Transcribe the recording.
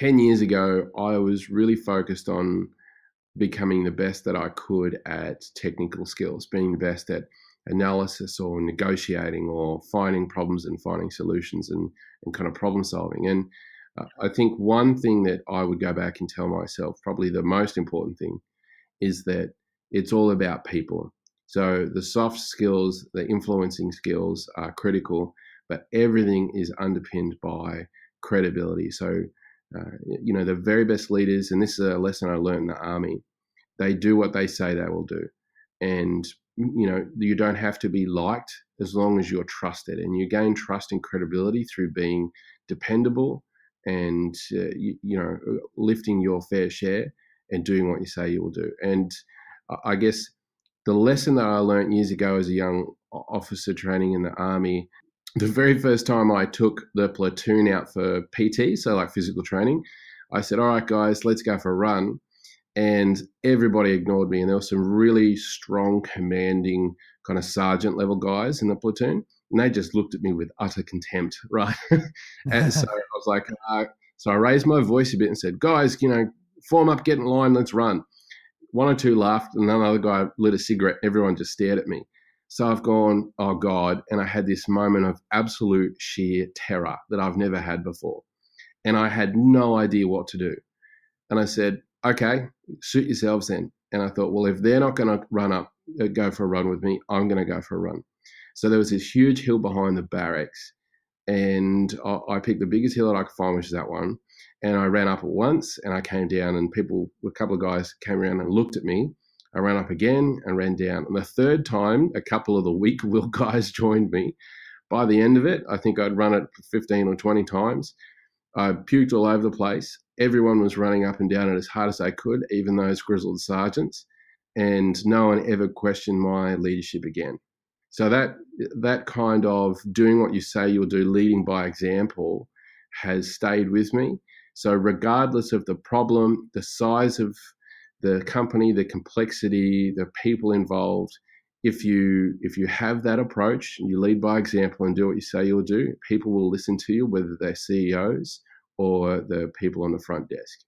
10 years ago, I was really focused on becoming the best that I could at technical skills, being the best at analysis or negotiating or finding problems and finding solutions and kind of problem solving. And I think one thing that I would go back and tell myself, probably the most important thing, is that it's all about people. So the soft skills, the influencing skills are critical, but everything is underpinned by credibility. So, the very best leaders, and this is a lesson I learned in the army, they do what they say they will do. And, you don't have to be liked as long as you're trusted. And you gain trust and credibility through being dependable and, lifting your fair share and doing what you say you will do. And I guess the lesson that I learned years ago as a young officer training in the army, the very first time I took the platoon out for PT, so like physical training, I said, all right, guys, let's go for a run. And everybody ignored me. And there were some really strong, commanding kind of sergeant level guys in the platoon. And they just looked at me with utter contempt, right? And so I was like, so I raised my voice a bit and said, guys, form up, get in line, let's run. One or two laughed, and another guy lit a cigarette. Everyone just stared at me. So I've gone, oh God. And I had this moment of absolute sheer terror that I've never had before. And I had no idea what to do. And I said, okay, suit yourselves then. And I thought, well, if they're not going to go for a run with me, I'm going to go for a run. So there was this huge hill behind the barracks, and I picked the biggest hill that I could find, which is that one. And I ran up at once, and I came down, and a couple of guys came around and looked at me. I ran up again and ran down. And the third time, a couple of the weak will guys joined me. By the end of it, I think I'd run it 15 or 20 times. I puked all over the place. Everyone was running up and down it as hard as they could, even those grizzled sergeants, and no one ever questioned my leadership again. So that kind of doing what you say you'll do, leading by example, has stayed with me. So regardless of the problem, the size of the company, the complexity, the people involved, if you have that approach and you lead by example and do what you say you'll do, people will listen to you, whether they're CEOs or the people on the front desk.